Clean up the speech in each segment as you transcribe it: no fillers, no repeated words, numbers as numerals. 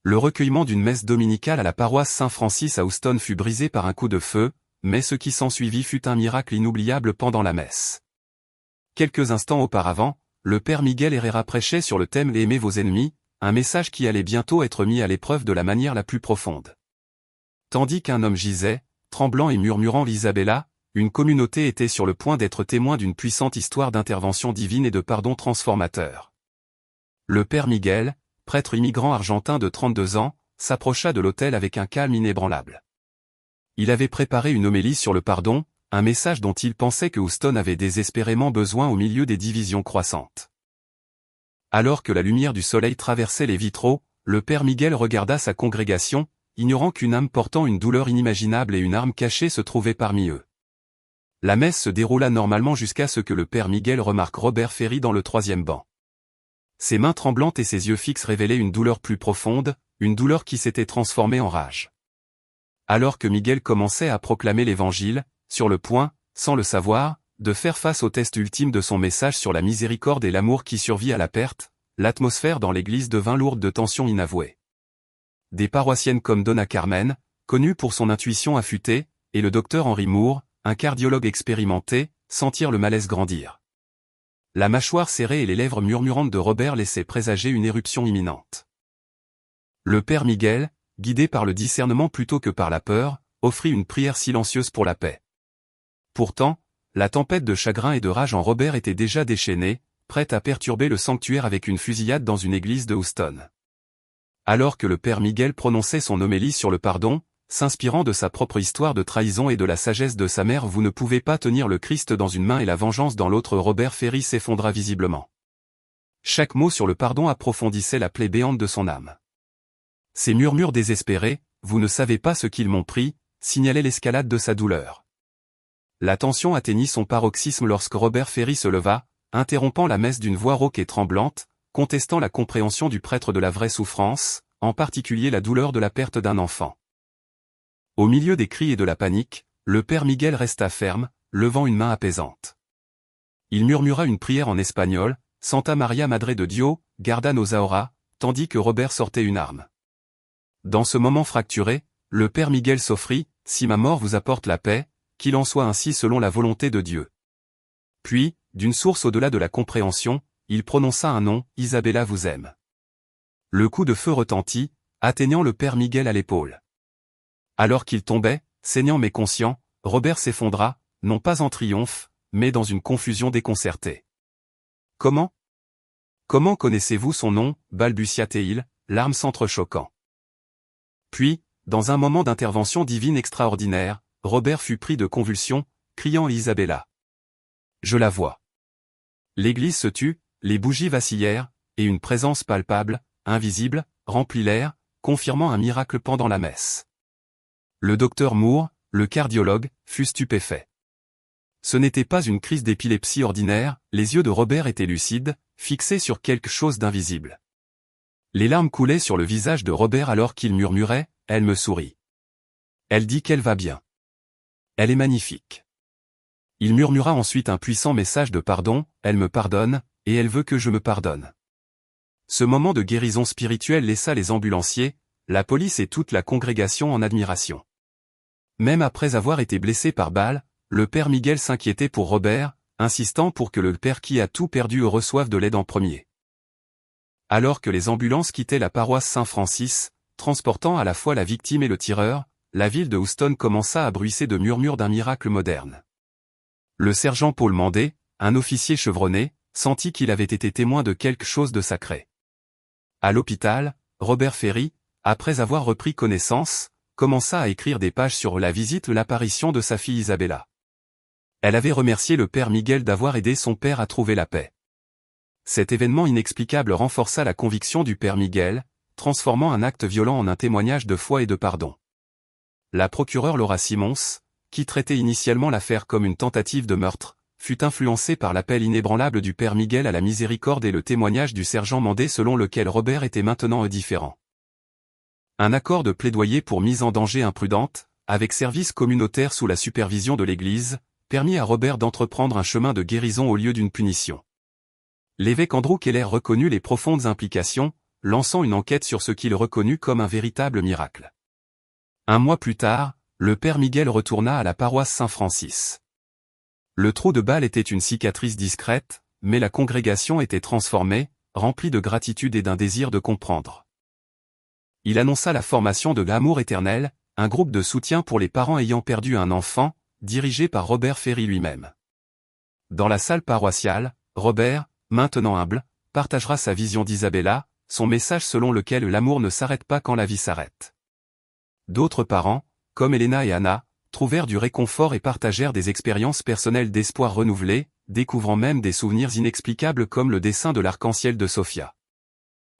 Le recueillement d'une messe dominicale à la paroisse Saint-Francis à Houston fut brisé par un coup de feu, mais ce qui s'ensuivit fut un miracle inoubliable pendant la messe. Quelques instants auparavant, le père Miguel Herrera prêchait sur le thème « Aimez vos ennemis », un message qui allait bientôt être mis à l'épreuve de la manière la plus profonde. Tandis qu'un homme gisait, tremblant et murmurant l'Isabella, une communauté était sur le point d'être témoin d'une puissante histoire d'intervention divine et de pardon transformateur. Le père Miguel, prêtre immigrant argentin de 32 ans, s'approcha de l'autel avec un calme inébranlable. Il avait préparé une homélie sur le pardon, un message dont il pensait que Houston avait désespérément besoin au milieu des divisions croissantes. Alors que la lumière du soleil traversait les vitraux, le père Miguel regarda sa congrégation, ignorant qu'une âme portant une douleur inimaginable et une arme cachée se trouvait parmi eux. La messe se déroula normalement jusqu'à ce que le père Miguel remarque Robert Ferry dans le troisième banc. Ses mains tremblantes et ses yeux fixes révélaient une douleur plus profonde, une douleur qui s'était transformée en rage. Alors que Miguel commençait à proclamer l'Évangile, sur le point, sans le savoir, de faire face au test ultime de son message sur la miséricorde et l'amour qui survit à la perte, l'atmosphère dans l'église devint lourde de tensions inavouées. Des paroissiennes comme Donna Carmen, connue pour son intuition affûtée, et le docteur Henry Moore, un cardiologue expérimenté, sentirent le malaise grandir. La mâchoire serrée et les lèvres murmurantes de Robert laissaient présager une éruption imminente. Le père Miguel, guidé par le discernement plutôt que par la peur, offrit une prière silencieuse pour la paix. Pourtant, la tempête de chagrin et de rage en Robert était déjà déchaînée, prête à perturber le sanctuaire avec une fusillade dans une église de Houston. Alors que le père Miguel prononçait son homélie sur le pardon, s'inspirant de sa propre histoire de trahison et de la sagesse de sa mère, vous ne pouvez pas tenir le Christ dans une main et la vengeance dans l'autre. Robert Ferry s'effondra visiblement. Chaque mot sur le pardon approfondissait la plaie béante de son âme. Ces murmures désespérés, vous ne savez pas ce qu'ils m'ont pris, signalaient l'escalade de sa douleur. La tension atteignit son paroxysme lorsque Robert Ferry se leva, interrompant la messe d'une voix rauque et tremblante, contestant la compréhension du prêtre de la vraie souffrance, en particulier la douleur de la perte d'un enfant. Au milieu des cris et de la panique, le père Miguel resta ferme, levant une main apaisante. Il murmura une prière en espagnol, « Santa Maria Madre de Dio, guarda nos ahora », tandis que Robert sortait une arme. Dans ce moment fracturé, le père Miguel s'offrit, « Si ma mort vous apporte la paix, qu'il en soit ainsi selon la volonté de Dieu. » Puis, d'une source au-delà de la compréhension, il prononça un nom, « Isabella vous aime. » Le coup de feu retentit, atteignant le père Miguel à l'épaule. Alors qu'il tombait, saignant mais conscient, Robert s'effondra, non pas en triomphe, mais dans une confusion déconcertée. « Comment connaissez-vous son nom » balbutia-t-il, larmes s'entrechoquant. Puis, dans un moment d'intervention divine extraordinaire, Robert fut pris de convulsions, criant à Isabella. « Je la vois. » L'église se tut, les bougies vacillèrent, et une présence palpable, invisible, remplit l'air, confirmant un miracle pendant la messe. Le docteur Moore, le cardiologue, fut stupéfait. Ce n'était pas une crise d'épilepsie ordinaire, les yeux de Robert étaient lucides, fixés sur quelque chose d'invisible. Les larmes coulaient sur le visage de Robert alors qu'il murmurait, « Elle me sourit. Elle dit qu'elle va bien. Elle est magnifique. » Il murmura ensuite un puissant message de pardon, « Elle me pardonne, et elle veut que je me pardonne. » Ce moment de guérison spirituelle laissa les ambulanciers, la police et toute la congrégation en admiration. Même après avoir été blessé par balle, le père Miguel s'inquiétait pour Robert, insistant pour que le père qui a tout perdu reçoive de l'aide en premier. Alors que les ambulances quittaient la paroisse Saint-Francis, transportant à la fois la victime et le tireur, la ville de Houston commença à bruisser de murmures d'un miracle moderne. Le sergent Paul Mandé, un officier chevronné, sentit qu'il avait été témoin de quelque chose de sacré. À l'hôpital, Robert Ferry, après avoir repris connaissance, commença à écrire des pages sur la visite et l'apparition de sa fille Isabella. Elle avait remercié le père Miguel d'avoir aidé son père à trouver la paix. Cet événement inexplicable renforça la conviction du père Miguel, transformant un acte violent en un témoignage de foi et de pardon. La procureure Laura Simons, qui traitait initialement l'affaire comme une tentative de meurtre, fut influencée par l'appel inébranlable du père Miguel à la miséricorde et le témoignage du sergent Mandé selon lequel Robert était maintenant indifférent. Un accord de plaidoyer pour mise en danger imprudente, avec service communautaire sous la supervision de l'Église, permit à Robert d'entreprendre un chemin de guérison au lieu d'une punition. L'évêque Andrew Keller reconnut les profondes implications, lançant une enquête sur ce qu'il reconnut comme un véritable miracle. Un mois plus tard, le père Miguel retourna à la paroisse Saint-Francis. Le trou de balle était une cicatrice discrète, mais la congrégation était transformée, remplie de gratitude et d'un désir de comprendre. Il annonça la formation de l'Amour éternel, un groupe de soutien pour les parents ayant perdu un enfant, dirigé par Robert Ferry lui-même. Dans la salle paroissiale, Robert, maintenant humble, partagera sa vision d'Isabella, son message selon lequel l'amour ne s'arrête pas quand la vie s'arrête. D'autres parents, comme Elena et Anna, trouvèrent du réconfort et partagèrent des expériences personnelles d'espoir renouvelé, découvrant même des souvenirs inexplicables comme le dessin de l'arc-en-ciel de Sophia.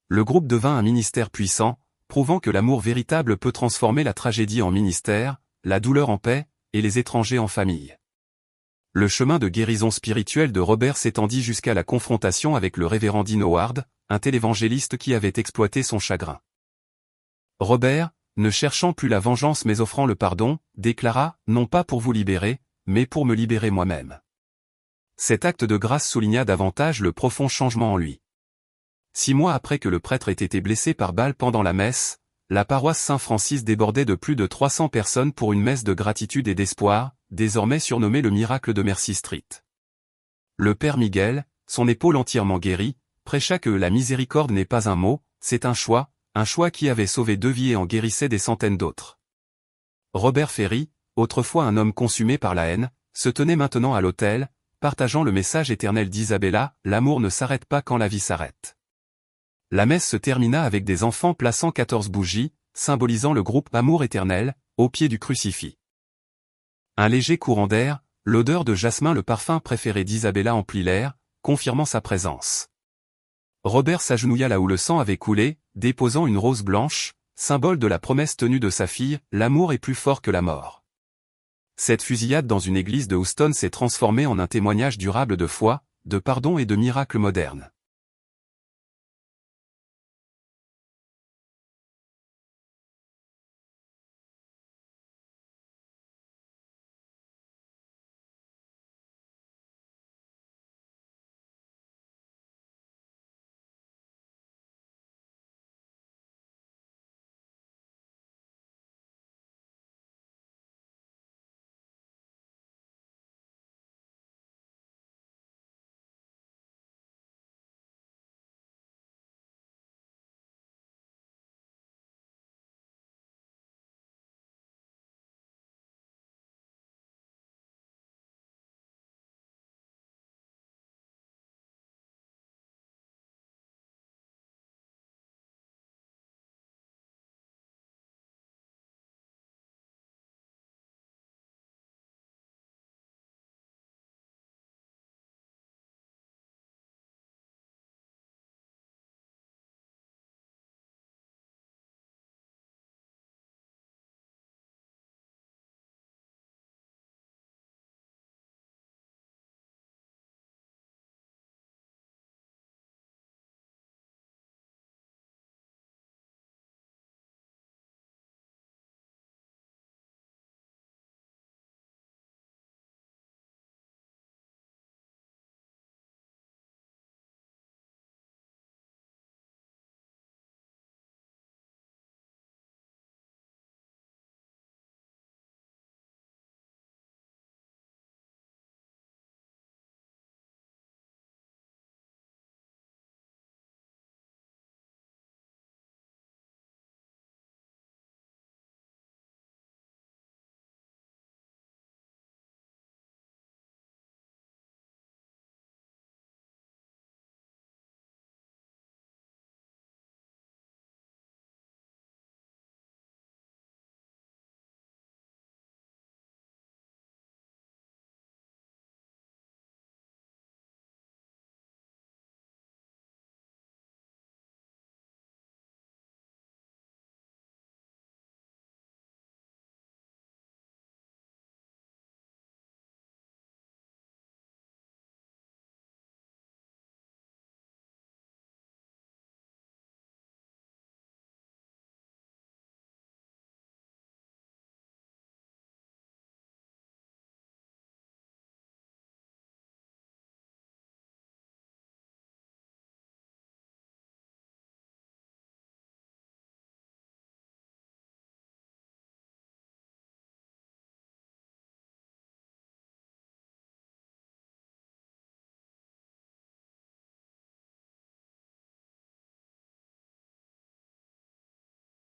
Le groupe devint un ministère puissant, prouvant que l'amour véritable peut transformer la tragédie en ministère, la douleur en paix, et les étrangers en famille. Le chemin de guérison spirituelle de Robert s'étendit jusqu'à la confrontation avec le révérend Dean Howard, un télévangéliste qui avait exploité son chagrin. Robert, ne cherchant plus la vengeance mais offrant le pardon, déclara « Non pas pour vous libérer, mais pour me libérer moi-même ». Cet acte de grâce souligna davantage le profond changement en lui. 6 mois après que le prêtre ait été blessé par balle pendant la messe, la paroisse Saint-Francis débordait de plus de 300 personnes pour une messe de gratitude et d'espoir, désormais surnommée le miracle de Mercy Street. Le père Miguel, son épaule entièrement guérie, prêcha que la miséricorde n'est pas un mot, c'est un choix qui avait sauvé 2 vies et en guérissait des centaines d'autres. Robert Ferry, autrefois un homme consumé par la haine, se tenait maintenant à l'autel, partageant le message éternel d'Isabella, l'amour ne s'arrête pas quand la vie s'arrête. La messe se termina avec des enfants plaçant 14 bougies, symbolisant le groupe Amour éternel, au pied du crucifix. Un léger courant d'air, l'odeur de jasmin, le parfum préféré d'Isabella, emplit l'air, confirmant sa présence. Robert s'agenouilla là où le sang avait coulé, déposant une rose blanche, symbole de la promesse tenue de sa fille, l'amour est plus fort que la mort. Cette fusillade dans une église de Houston s'est transformée en un témoignage durable de foi, de pardon et de miracles modernes.